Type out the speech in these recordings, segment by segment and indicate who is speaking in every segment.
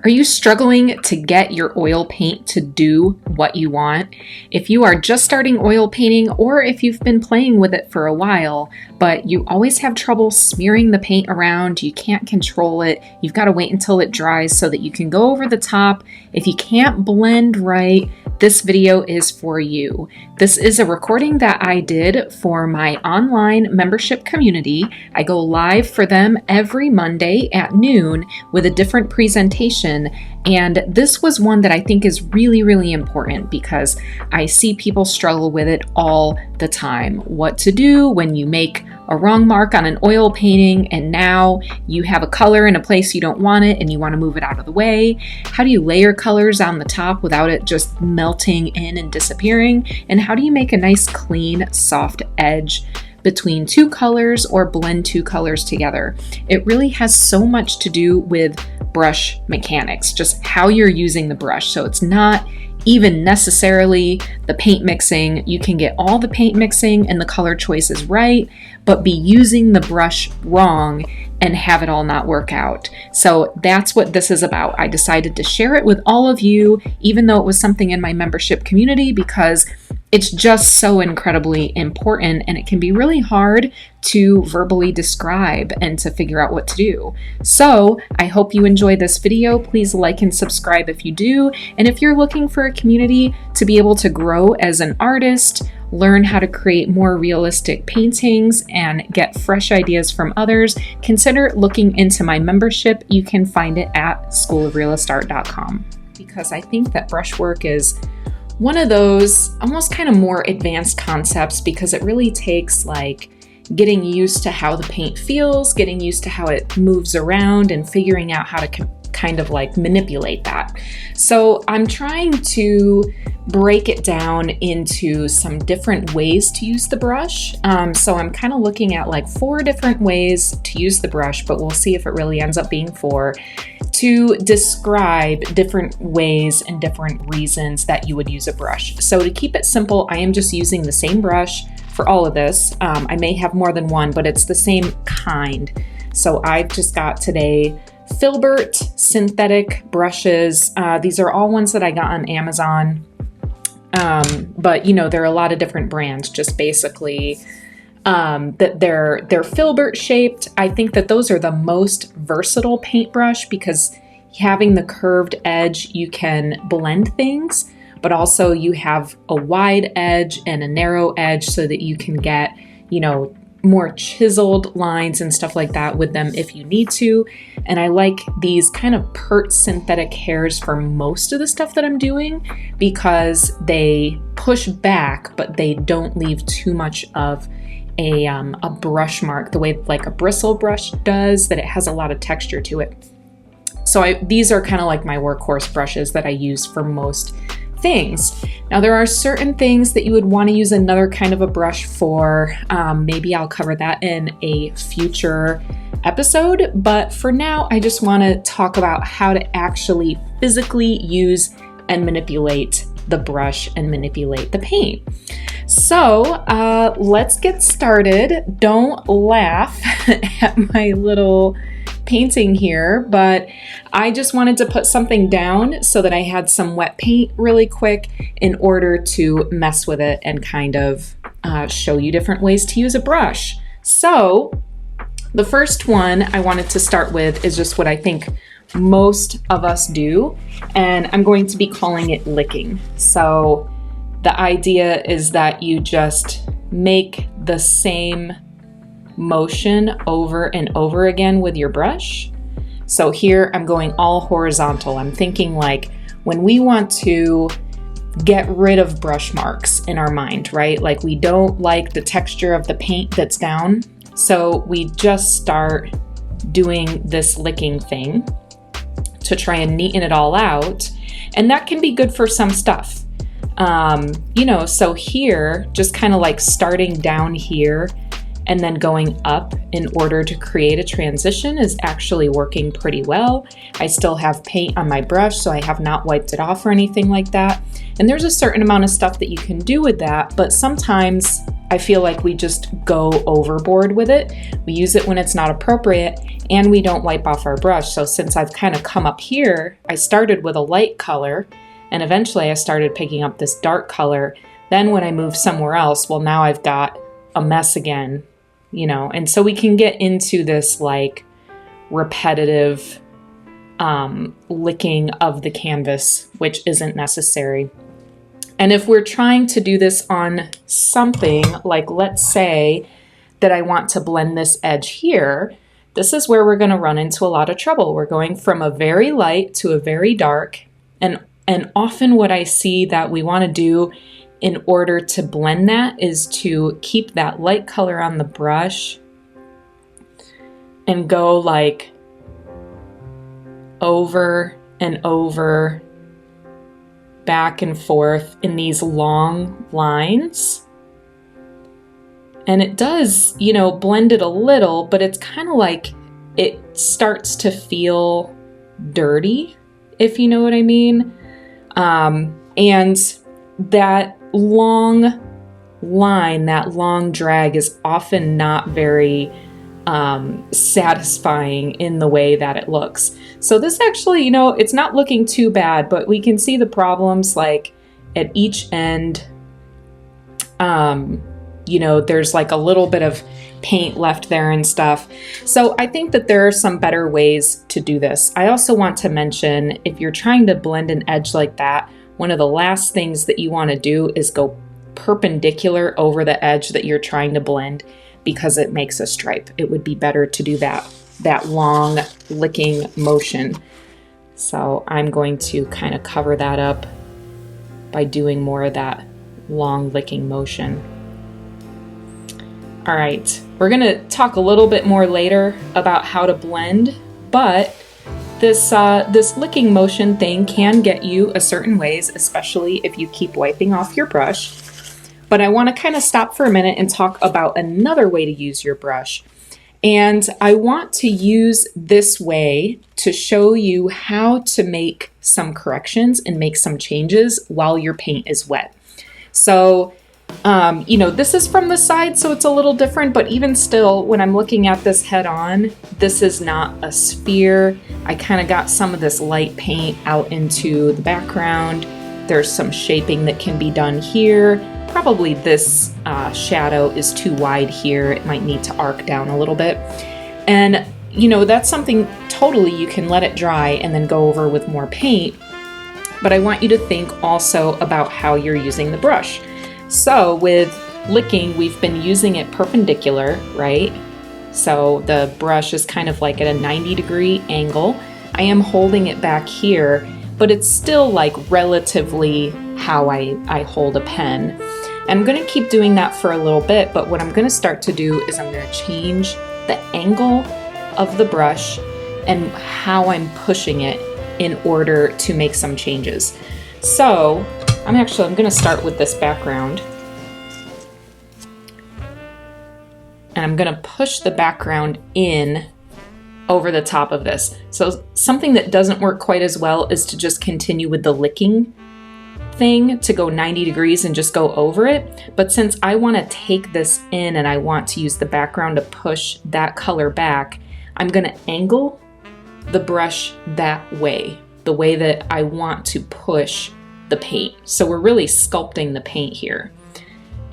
Speaker 1: Are you struggling to get your oil paint to do what you want? If you are just starting oil painting, or if you've been playing with it for a while, but you always have trouble smearing the paint around, you can't control it, you've got to wait until it dries so that you can go over the top. If you can't blend right, this video is for you. This is a recording that I did for my online membership community. I go live for them every Monday at noon with a different presentation. And this was one that I think is really, really important because I see people struggle with it all the time. What to do when you make a wrong mark on an oil painting and now you have a color in a place you don't want it and you want to move it out of the way. How do you layer colors on the top without it just melting in and disappearing? And how do you make a nice, clean, soft edge between two colors or blend two colors together? It really has so much to do with brush mechanics, just how you're using the brush. So it's not even necessarily the paint mixing. You can get all the paint mixing and the color choices right, but be using the brush wrong and have it all not work out. So that's what this is about. I decided to share it with all of you, even though it was something in my membership community, because it's just so incredibly important and it can be really hard to verbally describe and to figure out what to do. So I hope you enjoy this video. Please like and subscribe if you do. And if you're looking for a community to be able to grow as an artist, learn how to create more realistic paintings, and get fresh ideas from others, consider looking into my membership. You can find it at schoolofrealistart.com. Because I think that brushwork is one of those almost kind of more advanced concepts, because it really takes like getting used to how the paint feels, getting used to how it moves around, and figuring out how to kind of like manipulate that. So I'm trying to break it down into some different ways to use the brush. So I'm kind of looking at like 4 different ways to use the brush, but we'll see if it really ends up being 4, to describe different ways and different reasons that you would use a brush. So to keep it simple, I am just using the same brush for all of this. I may have more than one, but it's the same kind. So I've just got today Filbert synthetic brushes. These are all ones that I got on Amazon. But you know, there are a lot of different brands, just basically that they're filbert shaped. I think that those are the most versatile paintbrush because having the curved edge, you can blend things, but also you have a wide edge and a narrow edge so that you can get, you know, more chiseled lines and stuff like that with them if you need to. And I like these kind of pert synthetic hairs for most of the stuff that I'm doing because they push back, but they don't leave too much of a brush mark, the way like a bristle brush does, that it has a lot of texture to it. So these are kind of like my workhorse brushes that I use for most things. Now there are certain things that you would want to use another kind of a brush for. Maybe I'll cover that in a future episode, but for now I just want to talk about how to actually physically use and manipulate the brush and manipulate the paint. So let's get started. Don't laugh at my little painting here, but I just wanted to put something down so that I had some wet paint really quick in order to mess with it and kind of show you different ways to use a brush. So the first one I wanted to start with is just what I think most of us do, and I'm going to be calling it licking. So the idea is that you just make the same motion over and over again with your brush. So here I'm going all horizontal. I'm thinking like when we want to get rid of brush marks in our mind, right? Like we don't like the texture of the paint that's down. So we just start doing this licking thing to try and neaten it all out. And that can be good for some stuff. You know, so here, just kind of like starting down here and then going up in order to create a transition is actually working pretty well. I still have paint on my brush, so I have not wiped it off or anything like that. And there's a certain amount of stuff that you can do with that, but sometimes I feel like we just go overboard with it. We use it when it's not appropriate, and we don't wipe off our brush. So since I've kind of come up here, I started with a light color and eventually I started picking up this dark color. Then when I move somewhere else, well, now I've got a mess again, you know, and so we can get into this like repetitive licking of the canvas, which isn't necessary. And if we're trying to do this on something like, let's say that I want to blend this edge here, this is where we're going to run into a lot of trouble. We're going from a very light to a very dark. And often what I see that we want to do in order to blend that is to keep that light color on the brush and go like over and over, back and forth in these long lines. And it does, you know, blend it a little, but it's kind of like it starts to feel dirty, if you know what I mean. And that long line, that long drag is often not very satisfying in the way that it looks. So this actually, you know, it's not looking too bad, but we can see the problems like at each end. You know, there's like a little bit of paint left there and stuff. So I think that there are some better ways to do this. I also want to mention, if you're trying to blend an edge like that, one of the last things that you want to do is go perpendicular over the edge that you're trying to blend, because it makes a stripe. It would be better to do that long licking motion. So I'm going to kind of cover that up by doing more of that long licking motion. All right, we're gonna talk a little bit more later about how to blend, but this licking motion thing can get you a certain ways, especially if you keep wiping off your brush. But I want to kind of stop for a minute and talk about another way to use your brush. And I want to use this way to show you how to make some corrections and make some changes while your paint is wet. So, you know, this is from the side, so it's a little different, but even still, when I'm looking at this head on, this is not a sphere. I kind of got some of this light paint out into the background. There's some shaping that can be done here. Probably this shadow is too wide here. It might need to arc down a little bit. And, you know, that's something totally you can let it dry and then go over with more paint. But I want you to think also about how you're using the brush. So with licking, we've been using it perpendicular, right? So the brush is kind of like at a 90-degree angle. I am holding it back here, but it's still like relatively how I hold a pen. I'm going to keep doing that for a little bit, but what I'm going to start to do is I'm going to change the angle of the brush and how I'm pushing it in order to make some changes. So I'm going to start with this background. And I'm going to push the background in over the top of this. So something that doesn't work quite as well is to just continue with the licking thing, to go 90 degrees and just go over it. But since I want to take this in and I want to use the background to push that color back, I'm going to angle the brush that way, the way that I want to push the paint. So we're really sculpting the paint here.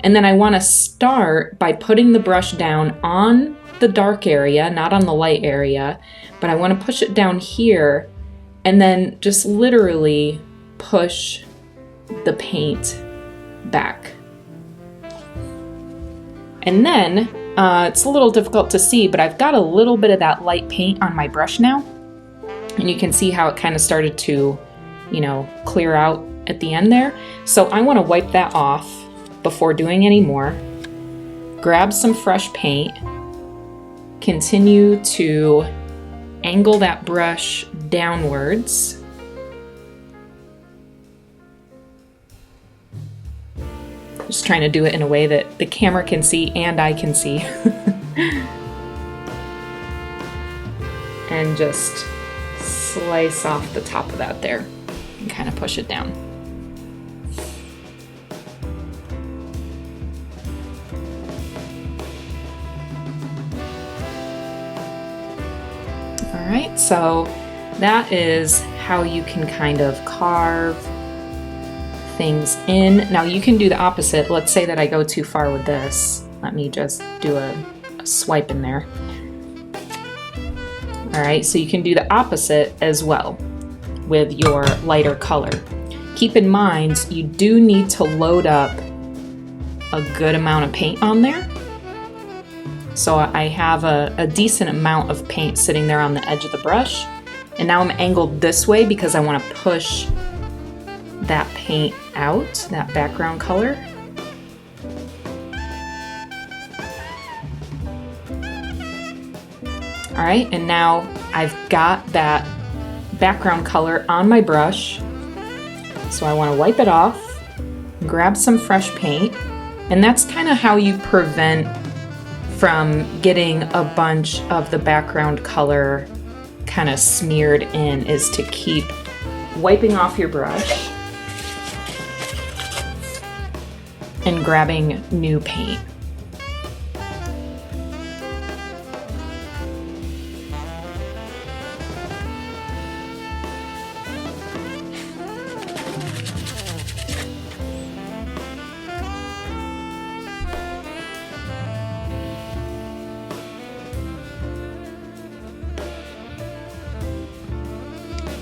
Speaker 1: And then I want to start by putting the brush down on the dark area, not on the light area, but I want to push it down here and then just literally push the paint back. And then it's a little difficult to see, but I've got a little bit of that light paint on my brush now. And you can see how it kind of started to, you know, clear out at the end there. So I want to wipe that off before doing any more. Grab some fresh paint. Continue to angle that brush downwards. Just trying to do it in a way that the camera can see and I can see. And just slice off the top of that there and kind of push it down. right, so that is how you can kind of carve things in. Now you can do the opposite. Let's say that I go too far with this. Let me just do a swipe in there. All right, so you can do the opposite as well with your lighter color. Keep in mind, you do need to load up a good amount of paint on there. So I have a decent amount of paint sitting there on the edge of the brush. And now I'm angled this way because I want to push that paint out, that background color. All right, and now I've got that background color on my brush. So I want to wipe it off, grab some fresh paint, and that's kind of how you prevent from getting a bunch of the background color kind of smeared in, is to keep wiping off your brush and grabbing new paint.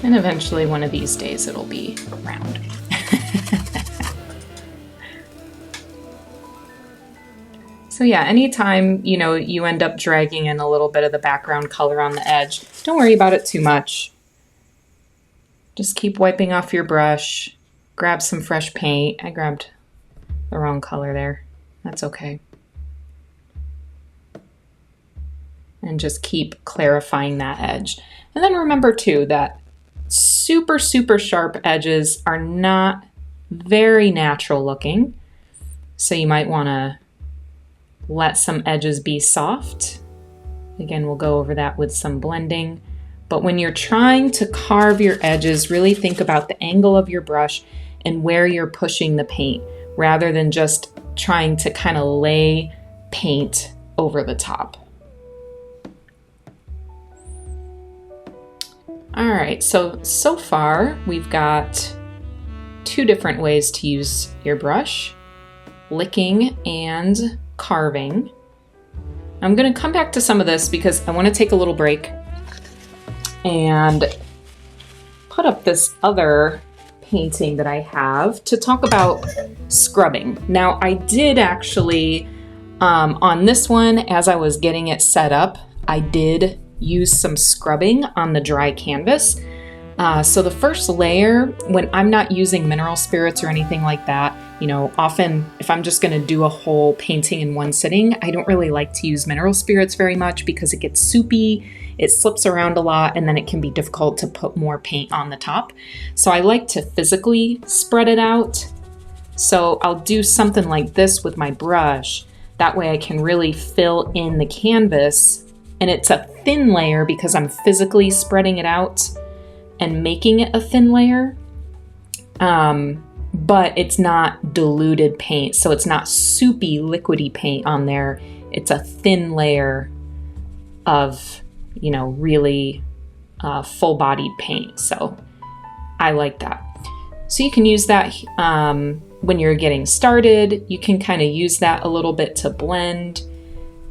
Speaker 1: And eventually one of these days it'll be round. So yeah, anytime, you know, you end up dragging in a little bit of the background color on the edge, don't worry about it too much. Just keep wiping off your brush, grab some fresh paint. I grabbed the wrong color there. That's okay. And just keep clarifying that edge. And then remember too that super, super sharp edges are not very natural looking. So you might want to let some edges be soft. Again, we'll go over that with some blending. But when you're trying to carve your edges, really think about the angle of your brush and where you're pushing the paint, rather than just trying to kind of lay paint over the top. All right, so far we've got two different ways to use your brush, licking and carving. I'm gonna come back to some of this because I wanna take a little break and put up this other painting that I have to talk about scrubbing. Now I did actually, on this one, as I was getting it set up, I did use some scrubbing on the dry canvas. So the first layer, when I'm not using mineral spirits or anything like that, you know, often if I'm just gonna do a whole painting in one sitting, I don't really like to use mineral spirits very much because it gets soupy, it slips around a lot, and then it can be difficult to put more paint on the top. So I like to physically spread it out. So I'll do something like this with my brush. That way I can really fill in the canvas, and it's a thin layer because I'm physically spreading it out and making it a thin layer. But it's not diluted paint, so it's not soupy, liquidy paint on there. It's a thin layer of, you know, really full-bodied paint. So I like that. So you can use that when you're getting started. You can kind of use that a little bit to blend.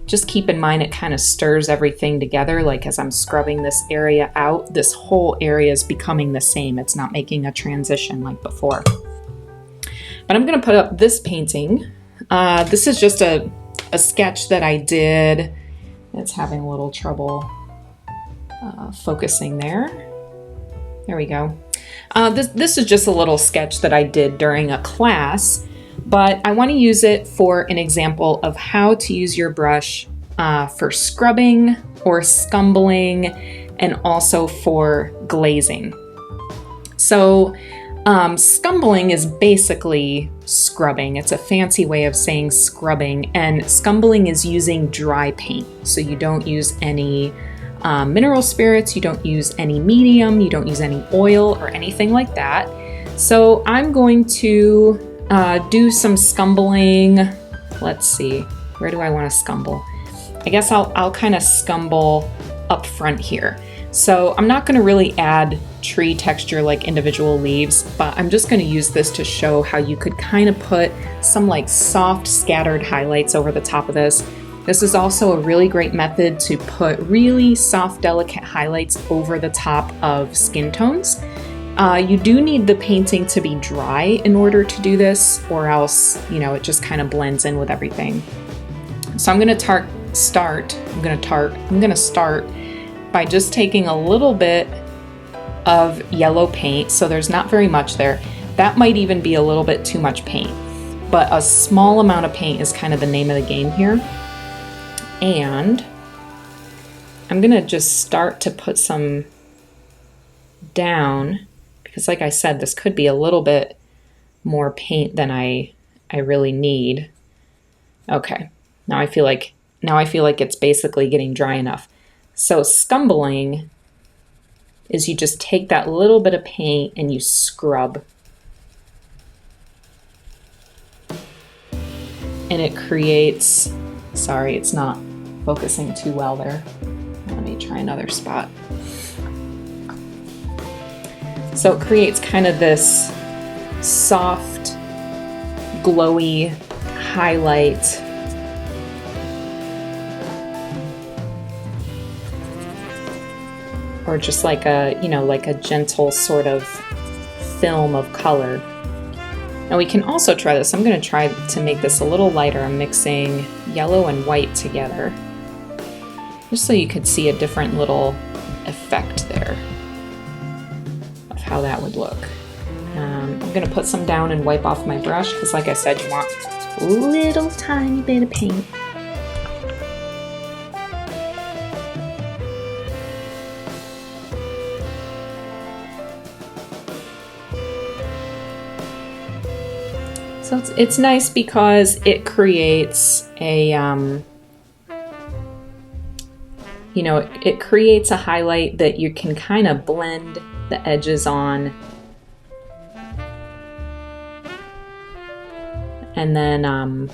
Speaker 1: Just keep in mind it kind of stirs everything together. Like as I'm scrubbing this area out, this whole area is becoming the same. It's not making a transition like before. But I'm gonna put up this painting. This is just a sketch that I did. It's having a little trouble focusing there. There we go. This is just a little sketch that I did during a class, but I want to use it for an example of how to use your brush for scrubbing or scumbling, and also for glazing. So scumbling is basically scrubbing. It's a fancy way of saying scrubbing, and scumbling is using dry paint. So you don't use any mineral spirits, you don't use any medium, you don't use any oil or anything like that. So I'm going to do some scumbling. Let's see, where do I want to scumble? I guess I'll kind of scumble up front here. So I'm not going to really add tree texture like individual leaves, but I'm just going to use this to show how you could kind of put some like soft scattered highlights over the top of this. This is also a really great method to put really soft, delicate highlights over the top of skin tones. You do need the painting to be dry in order to do this, or else, you know, it just kind of blends in with everything. So I'm going to start by just taking a little bit of yellow paint. So there's not very much there. That might even be a little bit too much paint, but a small amount of paint is kind of the name of the game here. And I'm gonna just start to put some down, because like I said, this could be a little bit more paint than I really need. Okay, now I feel like it's basically getting dry enough. So scumbling is you just take that little bit of paint and you scrub. And it creates, sorry, it's not focusing too well there. Let me try another spot. So it creates kind of this soft, glowy highlight. Or just like a, you know, like a gentle sort of film of color. Now we can also try this. I'm going to try to make this a little lighter. I'm mixing yellow and white together, just so you could see a different little effect there of how that would look. I'm going to put some down and wipe off my brush, because like I said, you want a little tiny bit of paint. So it's nice because it creates a, you know, it creates a highlight that you can kind of blend the edges on. And then,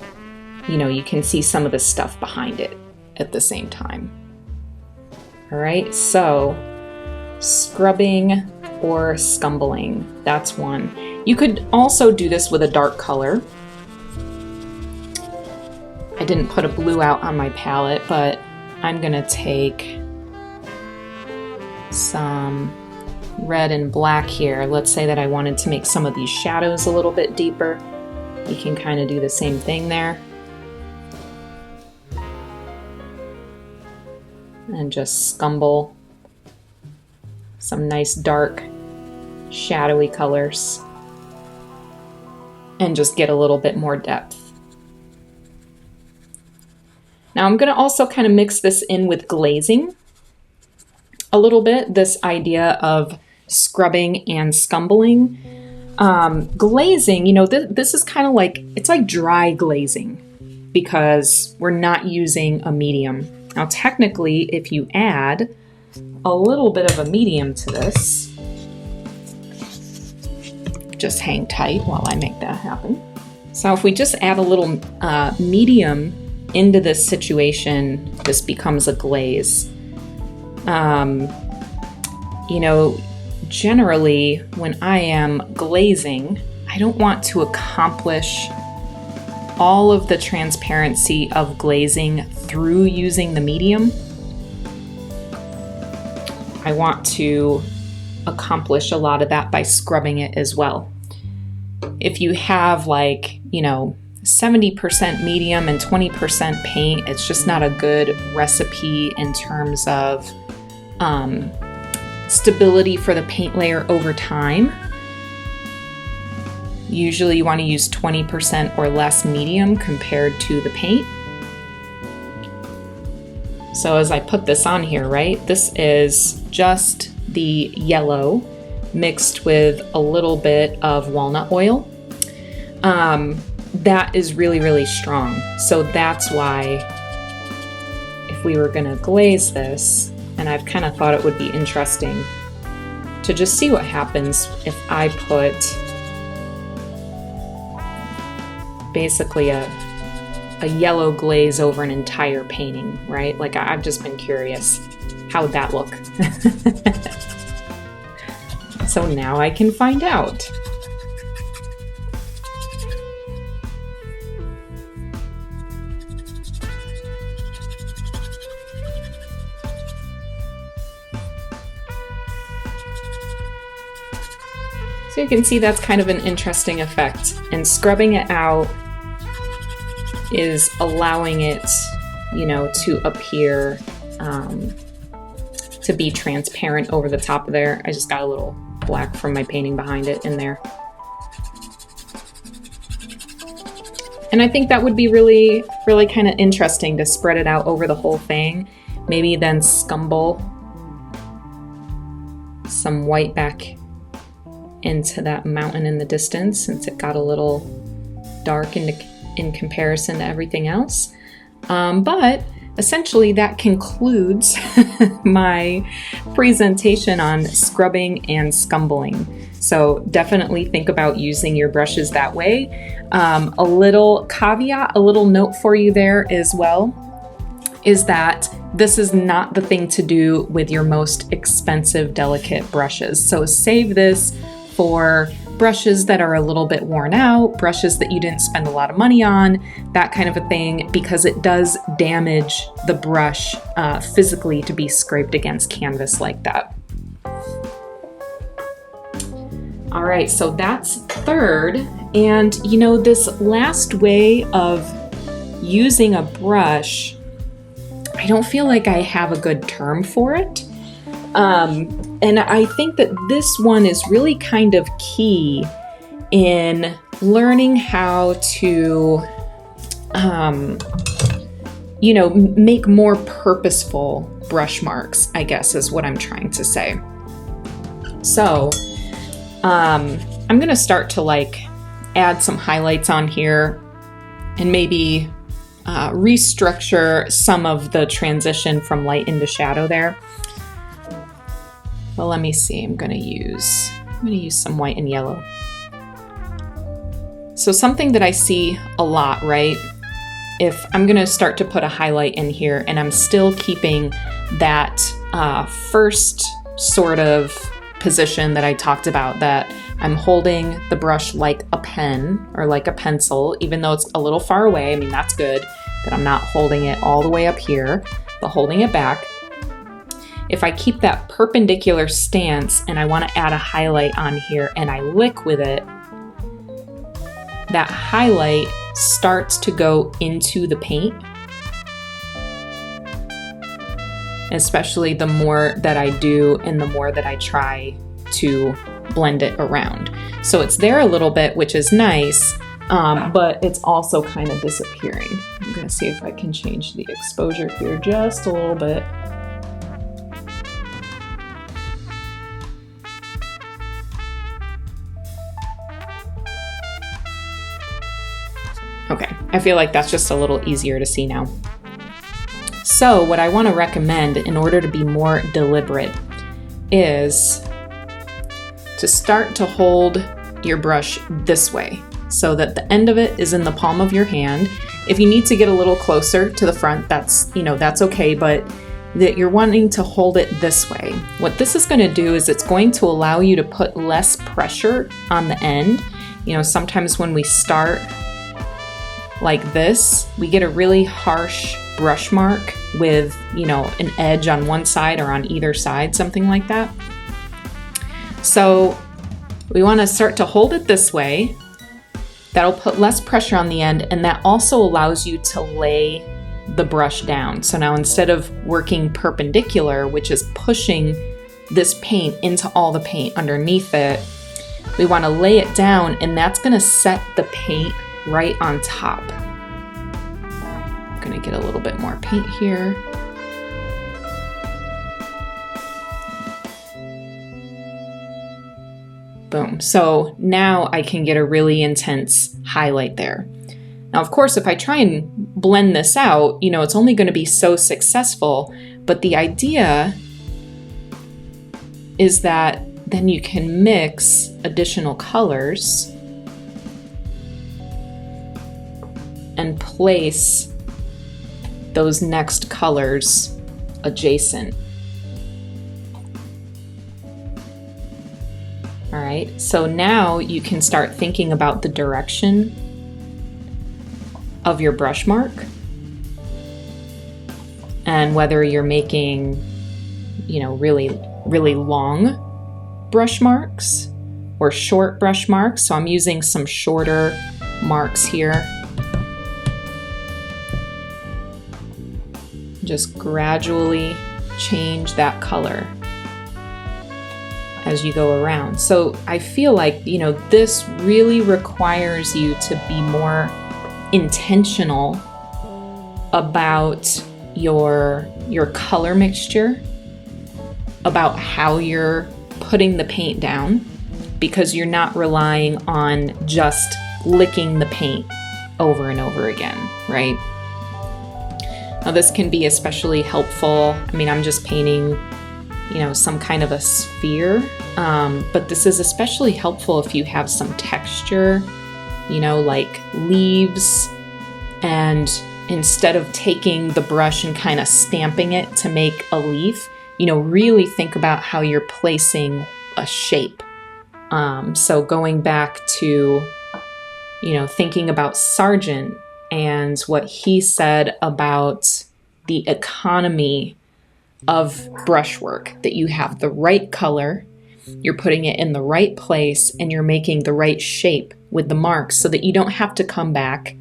Speaker 1: you know, you can see some of the stuff behind it at the same time. All right, so scrubbing or scumbling, that's one. You could also do this with a dark color. I didn't put a blue out on my palette, but I'm gonna take some red and black here. Let's say that I wanted to make some of these shadows a little bit deeper. You can kind of do the same thing there. And just scumble some nice dark shadowy colors and just get a little bit more depth. Now I'm going to also kind of mix this in with glazing a little bit, this idea of scrubbing and scumbling. Glazing, you know, this is kind of like, it's like dry glazing because we're not using a medium. Now technically, if you add a little bit of a medium to this, just hang tight while I make that happen. So if we just add a little medium into this situation, this becomes a glaze. You know, generally when I am glazing, I don't want to accomplish all of the transparency of glazing through using the medium. I want to accomplish a lot of that by scrubbing it as well. If you have like, you know, 70% medium and 20% paint, it's just not a good recipe in terms of stability for the paint layer over time. Usually you want to use 20% or less medium compared to the paint. So as I put this on here, right, this is just the yellow mixed with a little bit of walnut oil. That is really, really strong. So that's why if we were gonna glaze this, and I've kind of thought it would be interesting to just see what happens if I put basically a yellow glaze over an entire painting, right? Like I've just been curious how would that look? So now I can find out. So you can see that's kind of an interesting effect, and scrubbing it out is allowing it, you know, to appear, to be transparent over the top of there. I just got a little black from my painting behind it in there. And I think that would be really, really kind of interesting to spread it out over the whole thing. Maybe then scumble some white back into that mountain in the distance, since it got a little dark in comparison to everything else. But essentially that concludes my presentation on scrubbing and scumbling. So definitely think about using your brushes that way. A little caveat, a little note for you there as well, is that this is not the thing to do with your most expensive, delicate brushes. So save this for brushes that are a little bit worn out, brushes that you didn't spend a lot of money on, that kind of a thing, because it does damage the brush physically to be scraped against canvas like that. All right, so that's third. And you know, this last way of using a brush, I don't feel like I have a good term for it. And I think that this one is really kind of key in learning how to, you know, make more purposeful brush marks, I guess is what I'm trying to say. So, I'm gonna start to like add some highlights on here and maybe restructure some of the transition from light into shadow there. Well, let me see. I'm gonna use some white and yellow. So something that I see a lot, right? If I'm gonna start to put a highlight in here and I'm still keeping that first sort of position that I talked about, that I'm holding the brush like a pen or like a pencil, even though it's a little far away. I mean, that's good that I'm not holding it all the way up here, but holding it back. If I keep that perpendicular stance and I want to add a highlight on here and I lick with it, that highlight starts to go into the paint. Especially the more that I do and the more that I try to blend it around. So it's there a little bit, which is nice, but it's also kind of disappearing. I'm gonna see if I can change the exposure here just a little bit. Okay, I feel like that's just a little easier to see now. So what I want to recommend in order to be more deliberate is to start to hold your brush this way so that the end of it is in the palm of your hand. If you need to get a little closer to the front, that's okay, but that you're wanting to hold it this way. What this is going to do is it's going to allow you to put less pressure on the end. You know, sometimes when we start like this, we get a really harsh brush mark with, you know, an edge on one side or on either side, something like that. So we want to start to hold it this way. That'll put less pressure on the end, and that also allows you to lay the brush down. So now instead of working perpendicular, which is pushing this paint into all the paint underneath it, we want to lay it down, and that's going to set the paint right on top. I'm gonna get a little bit more paint here. Boom. So now I can get a really intense highlight there. Now, of course, if I try and blend this out, you know, it's only going to be so successful, but the idea is that then you can mix additional colors and place those next colors adjacent. right? So now you can start thinking about the direction of your brush mark and whether you're making, you know, really long brush marks or short brush marks. So I'm using some shorter marks here. Just gradually change that color as you go around. So I feel like, you know, this really requires you to be more intentional about your color mixture, about how you're putting the paint down, because you're not relying on just licking the paint over and over again, right? Now this can be especially helpful. I mean, I'm just painting, you know, some kind of a sphere, but this is especially helpful if you have some texture, you know, like leaves, and instead of taking the brush and kind of stamping it to make a leaf, you know, really think about how you're placing a shape. So going back to, you know, thinking about Sargent and what he said about the economy of brushwork, that you have the right color, you're putting it in the right place, and you're making the right shape with the marks so that you don't have to come back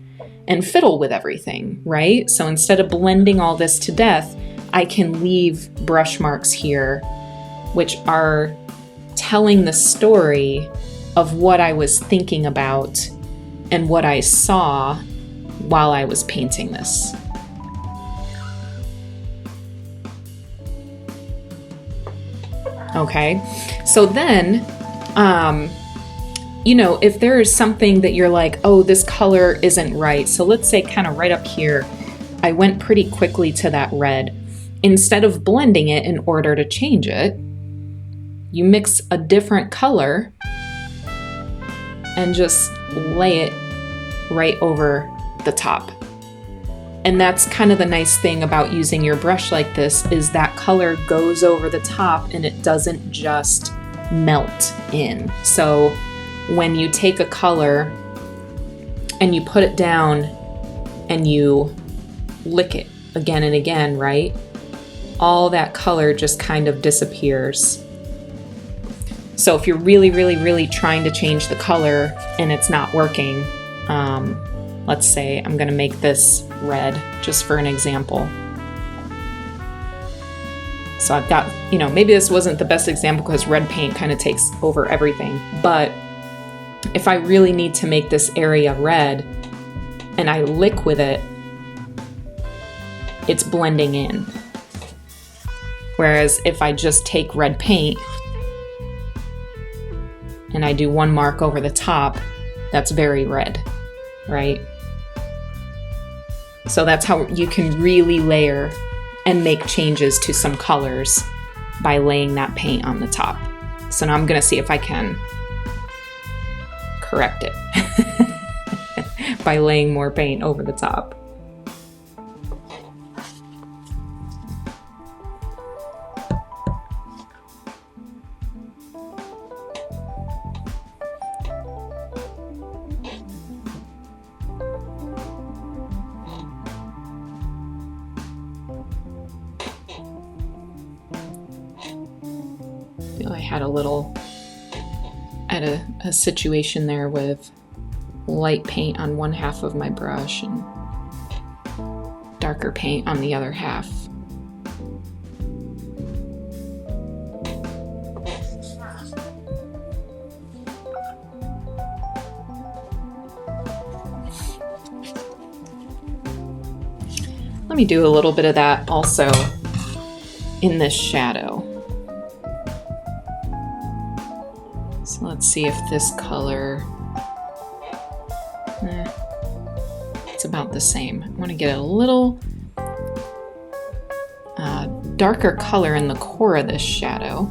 Speaker 1: and fiddle with everything, right? So instead of blending all this to death, I can leave brush marks here, which are telling the story of what I was thinking about and what I saw while I was painting this. Okay, so then, you know, if there is something that you're like, oh, this color isn't right. So let's say kind of right up here, I went pretty quickly to that red. Instead of blending it in order to change it, you mix a different color and just lay it right over the top. And that's kind of the nice thing about using your brush like this, is that color goes over the top and it doesn't just melt in. So when you take a color and you put it down and you lick it again and again, right? All that color just kind of disappears. So if you're really trying to change the color and it's not working, let's say I'm gonna make this red just for an example. So I've got, you know, maybe this wasn't the best example because red paint kind of takes over everything, but if I really need to make this area red and I lick with it, it's blending in. Whereas if I just take red paint and I do one mark over the top, that's very red, right? So that's how you can really layer and make changes to some colors by laying that paint on the top. So now I'm gonna see if I can correct it by laying more paint over the top. I had a situation there with light paint on one half of my brush and darker paint on the other half. Let me do a little bit of that also in this shadow. So let's see if this color, it's about the same. I want to get a little darker color in the core of this shadow.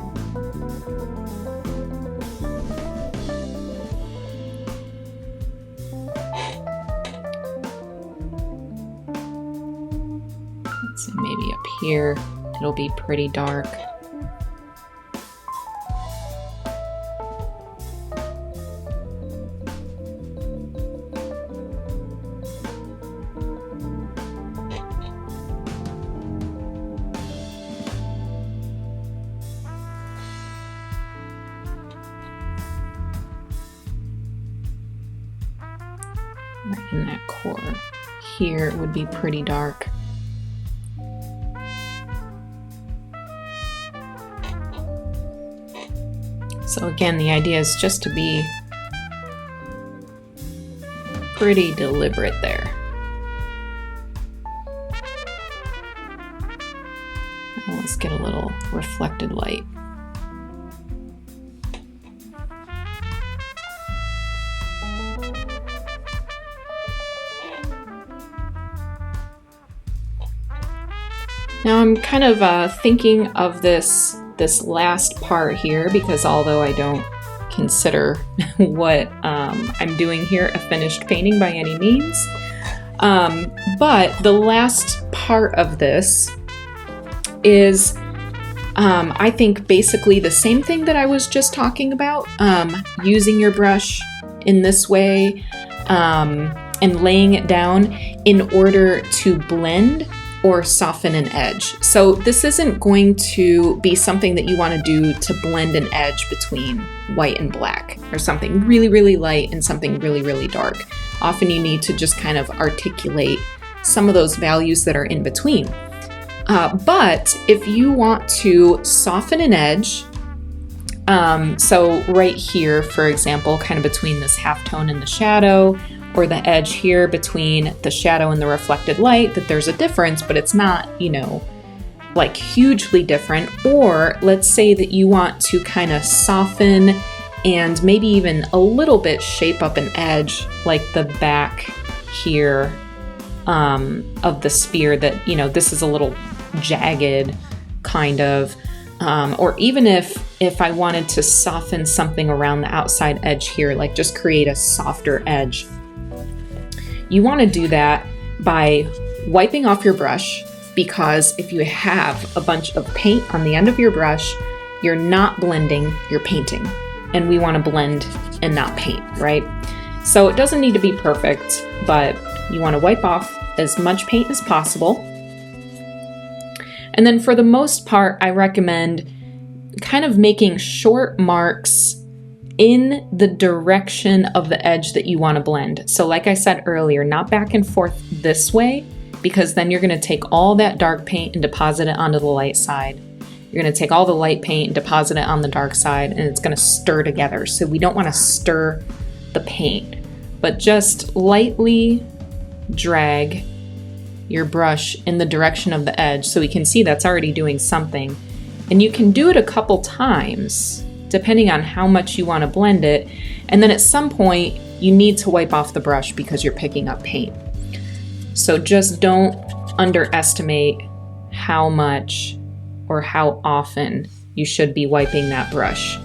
Speaker 1: Let's see, maybe up here it'll be pretty dark. right in that core here, it would be pretty dark. So again, the idea is just to be pretty deliberate there. Now let's get a little reflected light. Now I'm kind of thinking of this last part here, because although I don't consider what I'm doing here a finished painting by any means, but the last part of this is I think basically the same thing that I was just talking about, using your brush in this way and laying it down in order to blend or soften an edge. So this isn't going to be something that you want to do to blend an edge between white and black, or something really, really light and something really, really dark. Often you need to just kind of articulate some of those values that are in between. But if you want to soften an edge, so right here, for example, kind of between this halftone and the shadow, or the edge here between the shadow and the reflected light, that there's a difference, but it's not, you know, like hugely different. Or let's say that you want to kind of soften and maybe even a little bit shape up an edge, like the back here of the spear, that, you know, this is a little jagged kind of, or even if I wanted to soften something around the outside edge here, like just create a softer edge. You want to do that by wiping off your brush, because if you have a bunch of paint on the end of your brush, you're not blending, you're painting. And we want to blend and not paint, right? So it doesn't need to be perfect, but you want to wipe off as much paint as possible. And then for the most part, I recommend kind of making short marks in the direction of the edge that you want to blend. So like I said earlier, not back and forth this way, because then you're going to take all that dark paint and deposit it onto the light side. You're going to take all the light paint and deposit it on the dark side, and it's going to stir together. So we don't want to stir the paint, but just lightly drag your brush in the direction of the edge, so we can see that's already doing something. And you can do it a couple times depending on how much you want to blend it. And then at some point you need to wipe off the brush because you're picking up paint. So just don't underestimate how much or how often you should be wiping that brush.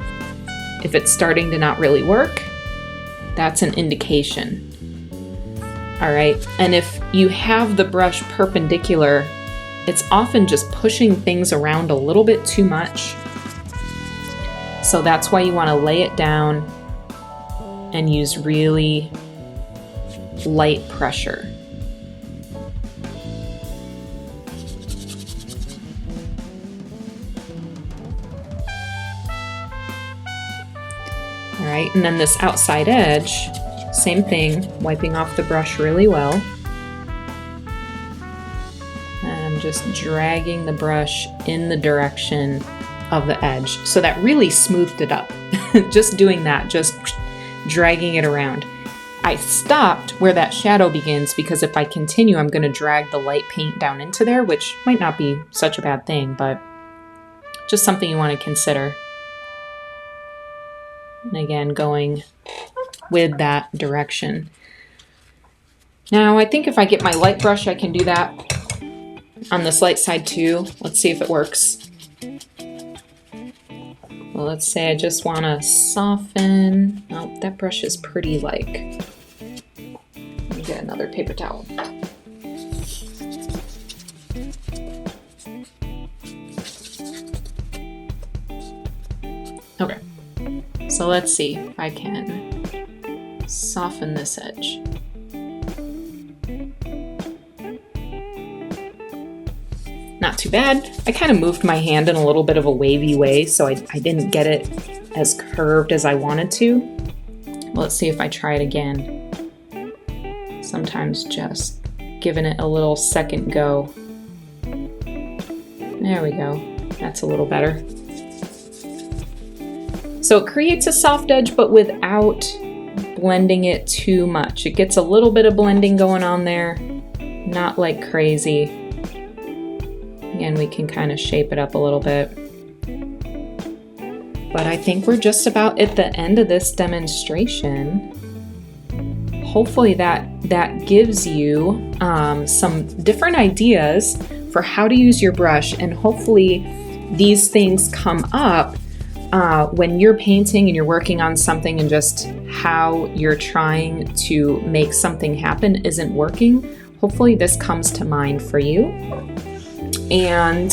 Speaker 1: If it's starting to not really work, that's an indication. All right, and if you have the brush perpendicular, it's often just pushing things around a little bit too much. So that's why you want to lay it down and use really light pressure. All right, and then this outside edge, same thing, wiping off the brush really well. And just dragging the brush in the direction of the edge. So that really smoothed it up. Just doing that, just dragging it around. I stopped where that shadow begins because if I continue, I'm going to drag the light paint down into there, which might not be such a bad thing, but just something you want to consider. And again, going with that direction. Now, I think if I get my light brush, I can do that on this light side too. Let's see if it works. Well, let's say I just want to soften. Oh, that brush is pretty like. Let me get another paper towel. Okay, so let's see if I can soften this edge. Not too bad. I kind of moved my hand in a little bit of a wavy way, so I didn't get it as curved as I wanted to. Well, let's see if I try it again. Sometimes just giving it a little second go. There we go. That's a little better. So it creates a soft edge, but without blending it too much. It gets a little bit of blending going on there, not like crazy. Again, we can kind of shape it up a little bit. But I think we're just about at the end of this demonstration. Hopefully that gives you some different ideas for how to use your brush, and hopefully these things come up when you're painting and you're working on something and just how you're trying to make something happen isn't working. Hopefully this comes to mind for you and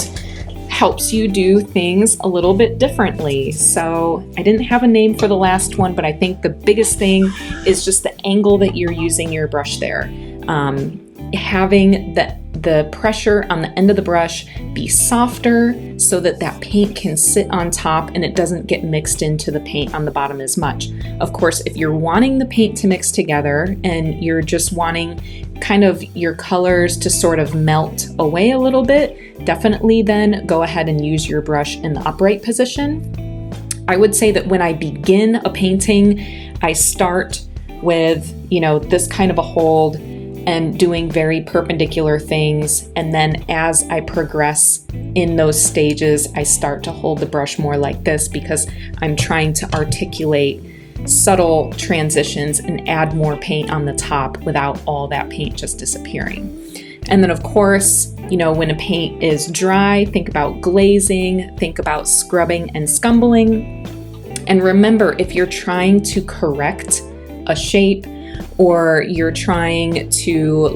Speaker 1: helps you do things a little bit differently. So I didn't have a name for the last one, but I think the biggest thing is just the angle that you're using your brush there. Having the pressure on the end of the brush be softer so that that paint can sit on top and it doesn't get mixed into the paint on the bottom as much. Of course, if you're wanting the paint to mix together and you're just wanting kind of your colors to sort of melt away a little bit, definitely then go ahead and use your brush in the upright position. I would say that when I begin a painting, I start with, this kind of a hold and doing very perpendicular things. And then as I progress in those stages, I start to hold the brush more like this because I'm trying to articulate subtle transitions and add more paint on the top without all that paint just disappearing. And then of course, when a paint is dry, think about glazing, think about scrubbing and scumbling. And remember, if you're trying to correct a shape, or you're trying to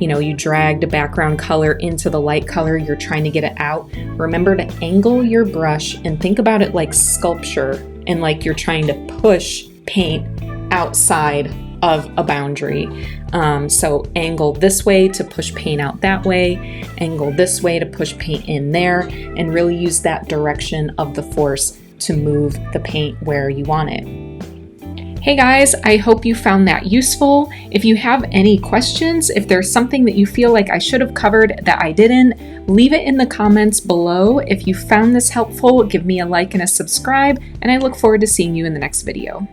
Speaker 1: you dragged a background color into the light color, you're trying to get it out, remember to angle your brush and think about it like sculpture and like you're trying to push paint outside of a boundary. So angle this way to push paint out that way, angle this way to push paint in there, and really use that direction of the force to move the paint where you want it. Hey guys, I hope you found that useful. If you have any questions, if there's something that you feel like I should have covered that I didn't, leave it in the comments below. If you found this helpful, give me a like and a subscribe, and I look forward to seeing you in the next video.